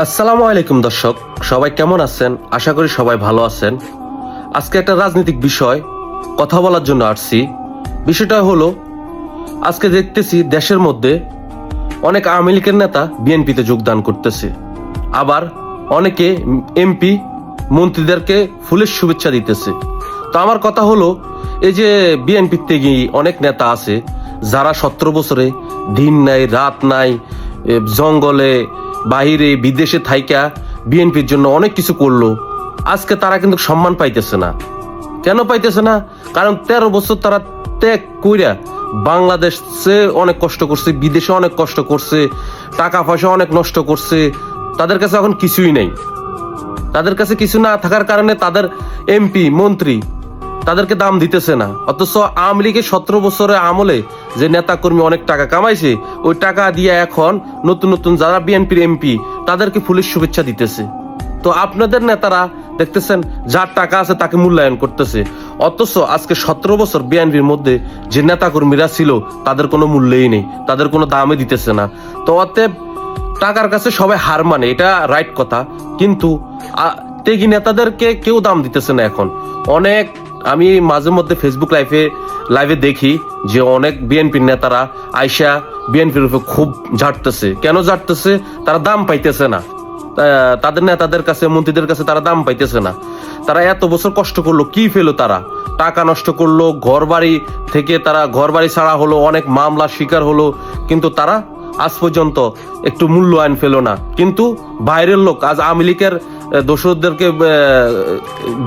আসসালামু আলাইকুম দর্শক, সবাই কেমন আছেন? আশা করি সবাই ভালো আছেন। আজকে একটা রাজনৈতিক বিষয় কথা বলার জন্য আসছি। বিষয়টা হলো, আজকে দেখতেছি দেশের মধ্যে অনেক আওয়ামী লীগের নেতা বিএনপিতে যোগদান করতেছে, আবার অনেকে এমপি মন্ত্রীদেরকে ফুলের শুভেচ্ছা দিতেছে। তো আমার কথা হলো, এই যে বিএনপির থেকে অনেক নেতা আছে যারা 17 বছরে দিন নাই রাত নাই, জঙ্গলে বাহিরে বিদেশে থাইকা বিএনপির জন্য অনেক কিছু করলো, আজকে তারা কিন্তু সম্মান পাইতেছে না। কেন পাইতেছে না? কারণ 13 বছর তারা ত্যাগ কইরা বাংলাদেশে অনেক কষ্ট করছে, বিদেশে অনেক কষ্ট করছে, টাকা পয়সা অনেক নষ্ট করছে। তাদের কাছে এখন কিছুই নেই। তাদের কাছে কিছু না থাকার কারণে তাদের এমপি মন্ত্রী তাদেরকে দাম দিতেছে না। অথচ আওয়ামী লীগের 17 বছরের আমলে যে নেতা কর্মী অনেক টাকা কামাইছে, ওই টাকা দিয়ে এখন নতুন নতুন যারা বিএনপির এমপি তাদেরকে ফুলের শুভেচ্ছা দিতেছে। তো আপনাদের নেতারা দেখতেছেন যার টাকা আছে তাকে মূল্যায়ন করতেছে, অথচ আজকে 17 বছর বিএনপির মধ্যে যে নেতা কর্মীরা ছিল তাদের কোনো মূল্যই নেই, তাদের কোনো দামই দিতেছে না। তো অতএব টাকার কাছে সবাই হার মানে, এটা রাইট কথা, কিন্তু তেগি নেতাদেরকে কেউ দাম দিতেছে না এখন। অনেক আমি মাঝে মধ্যে ফেসবুক লাইভে দেখি যে অনেক বিএনপির নেতারা আইসা বিএনপির উপর খুব ঝাড়তেছে। কেন ঝাড়তেছে? তারা দাম পাইতেছে না, তাদের নেতাদের কাছে মন্ত্রীদের কাছে তারা দাম পাইতেছে না। তারা এত বছর কষ্ট করলো, কি পেলো? তারা টাকা নষ্ট করলো, ঘর বাড়ি থেকে তারা ঘর বাড়ি ছাড়া হলো, অনেক মামলার শিকার হলো, কিন্তু তারা আজ পর্যন্ত একটু মূল্যায়ন পেল না। কিন্তু বাইরের লোক আজ আওয়ামী লীগের দোসরদেরকে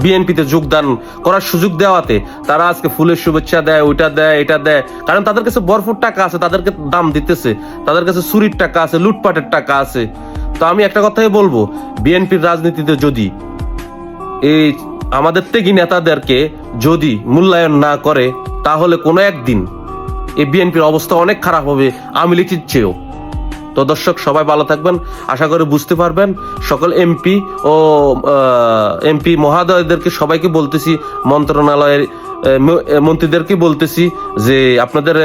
বিএনপিতে যোগদান করার সুযোগ দেওয়াতে তারা আজকে ফুলের শুভেচ্ছা দেয়, ওইটা দেয়, এটা দেয়, কারণ তাদের কাছে ভরপুর টাকা আছে, তাদেরকে দাম দিতেছে। তাদের কাছে চুরির টাকা আছে, লুটপাটের টাকা আছে। তো আমি একটা কথাই বলবো, বিএনপির রাজনীতিতে যদি এই আমাদের ত্যাগী নেতাদেরকে যদি মূল্যায়ন না করে, তাহলে কোনো একদিন এই বিএনপির অবস্থা অনেক খারাপ হবে আওয়ামী লীগের চেয়েও। তো দর্শক, সবাই ভালো থাকবেন, আশা করি বুঝতে পারবেন। সকল এমপি ও এমপি মহোদয়দেরকে সবাইকে বলতেছি, মন্ত্রণালয়ের মন্ত্রীদেরকে বলতেছি যে আপনাদের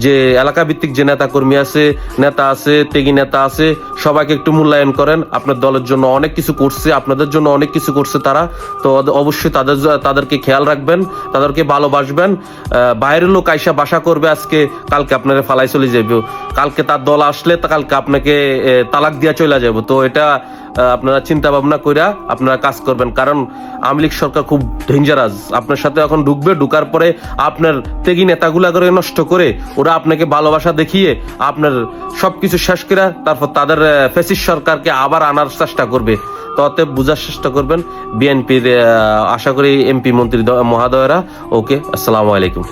যে এলাকা ভিত্তিক যে নেতা কর্মী আছে, নেতা আছে, ত্যাগী নেতা আছে, সবাইকে একটু মূল্যায়ন করেন। আপনার দলের জন্য অনেক কিছু করছে, আপনাদের জন্য অনেক কিছু করছে তারা। তো অবশ্যই তাদেরকে খেয়াল রাখবেন, তাদেরকে ভালোবাসবেন। বাইরের লোক আইসা বাসা করবে আজকে, কালকে আপনারা ফালাই চলে যাবে, কালকে তার দল আসলে কালকে আপনাকে তালাক দিয়া চলে যাবে। তো এটা আপনারা চিন্তা ভাবনা কইরা আপনারা কাজ করবেন, কারণ আওয়ামী লীগ সরকার খুব ডেঞ্জারাস। আপনার সাথে এখন ঢুকবে, ঢুকার পরে আপনার ত্যাগী নেতাগুলা করে নষ্ট করে ওরা আপনাকে ভালোবাসা দেখিয়ে আপনার সবকিছু শেষ করে তারপর তাদের ফ্যাসিস্ট সরকারকে আবার আনার চেষ্টা করবে। তো অতএব বুঝার চেষ্টা করবেন বিএনপির আশা করি এমপি মন্ত্রী মহোদয়রা। ওকে, আসসালামু আলাইকুম।